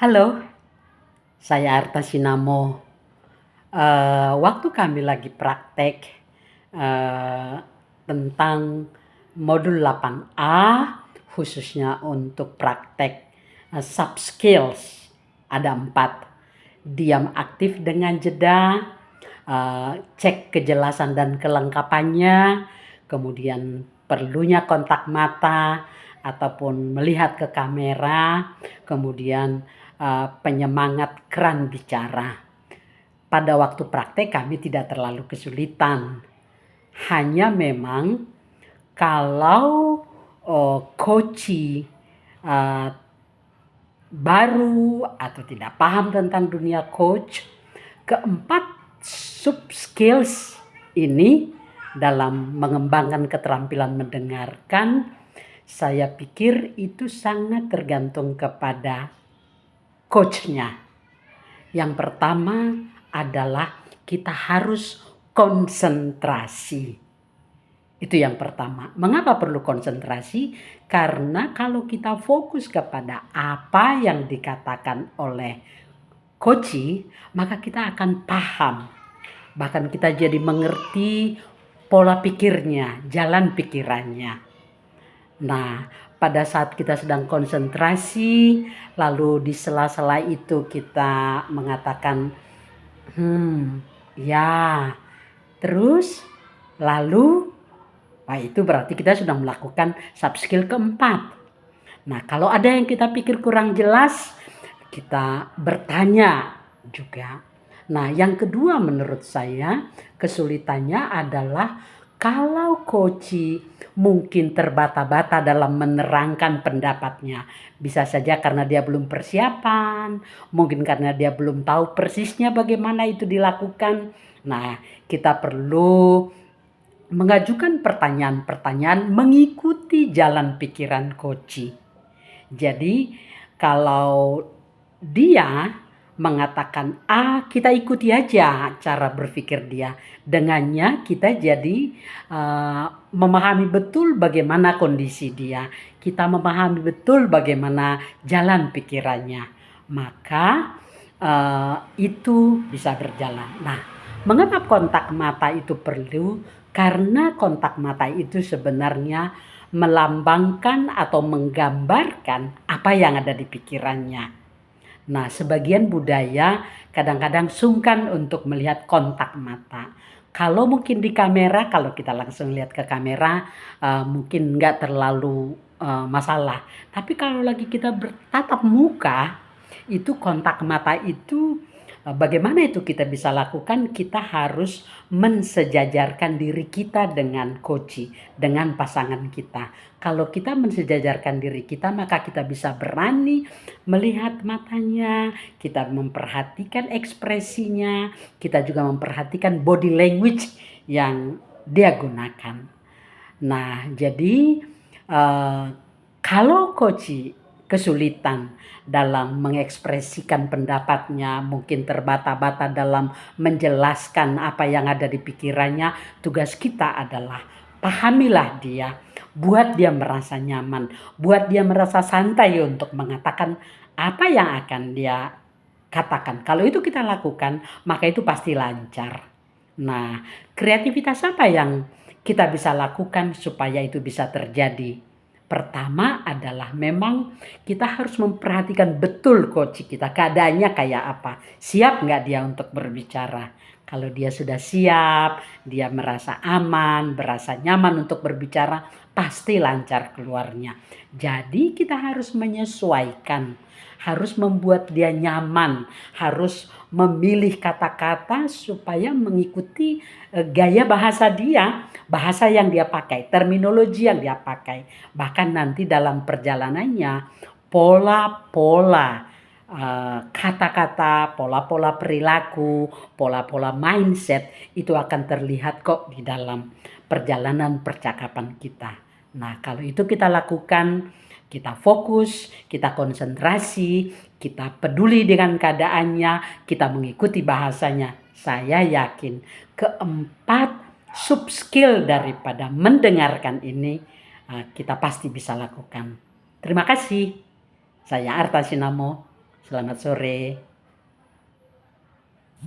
Halo, saya Arta Sinamo. Waktu kami lagi praktek eh, tentang modul 8A, khususnya untuk praktek soft skills, ada 4. Diam aktif dengan jeda, cek kejelasan dan kelengkapannya, kemudian perlunya kontak mata ataupun melihat ke kamera, kemudian penyemangat keran bicara. Pada waktu praktek kami tidak terlalu kesulitan. Hanya memang kalau coach baru atau tidak paham tentang dunia coach, keempat sub skills ini dalam mengembangkan keterampilan mendengarkan, saya pikir itu sangat tergantung kepada coachnya. Yang pertama adalah kita harus konsentrasi. Itu yang pertama. Mengapa perlu konsentrasi? Karena kalau kita fokus kepada apa yang dikatakan oleh coach, maka kita akan paham. Bahkan kita jadi mengerti pola pikirnya, jalan pikirannya. Nah, pada saat kita sedang konsentrasi, lalu di sela-sela itu kita mengatakan, ya, terus, lalu, nah itu berarti kita sudah melakukan sub skill keempat. Nah, kalau ada yang kita pikir kurang jelas, kita bertanya juga. Nah, yang kedua menurut saya kesulitannya adalah kalau coach mungkin terbata-bata dalam menerangkan pendapatnya. Bisa saja karena dia belum persiapan, mungkin karena dia belum tahu persisnya bagaimana itu dilakukan. Nah, kita perlu mengajukan pertanyaan-pertanyaan mengikuti jalan pikiran coach. Jadi kalau dia mengatakan A, kita ikuti aja cara berpikir dia. Dengannya kita jadi memahami betul bagaimana kondisi dia. Kita memahami betul bagaimana jalan pikirannya. Maka itu bisa berjalan. Nah, mengapa kontak mata itu perlu? Karena kontak mata itu sebenarnya melambangkan atau menggambarkan apa yang ada di pikirannya. Nah, sebagian budaya kadang-kadang sungkan untuk melihat kontak mata. Kalau mungkin di kamera, kalau kita langsung lihat ke kamera, mungkin nggak terlalu masalah. Tapi kalau lagi kita bertatap muka, itu kontak mata itu bagaimana itu kita bisa lakukan? Kita harus mensejajarkan diri kita dengan coach, dengan pasangan kita. Kalau kita mensejajarkan diri kita, maka kita bisa berani melihat matanya, kita memperhatikan ekspresinya, kita juga memperhatikan body language yang dia gunakan. Nah, jadi kalau coach kesulitan dalam mengekspresikan pendapatnya, mungkin terbata-bata dalam menjelaskan apa yang ada di pikirannya, tugas kita adalah pahamilah dia, buat dia merasa nyaman, buat dia merasa santai untuk mengatakan apa yang akan dia katakan. Kalau itu kita lakukan, maka itu pasti lancar. Nah, kreativitas apa yang kita bisa lakukan supaya itu bisa terjadi? Pertama adalah memang kita harus memperhatikan betul coach kita, keadaannya kayak apa. Siap nggak dia untuk berbicara? Kalau dia sudah siap, dia merasa aman, merasa nyaman untuk berbicara, pasti lancar keluarnya. Jadi kita harus menyesuaikan, harus membuat dia nyaman, harus memilih kata-kata supaya mengikuti gaya bahasa dia, bahasa yang dia pakai, terminologi yang dia pakai. Bahkan nanti dalam perjalanannya pola-pola kata-kata, pola-pola perilaku, pola-pola mindset itu akan terlihat kok di dalam perjalanan percakapan kita. Nah, kalau itu kita lakukan, kita fokus, kita konsentrasi, kita peduli dengan keadaannya, kita mengikuti bahasanya. Saya yakin keempat sub skill daripada mendengarkan ini kita pasti bisa lakukan. Terima kasih. Saya Arta Sinamo. Selamat sore.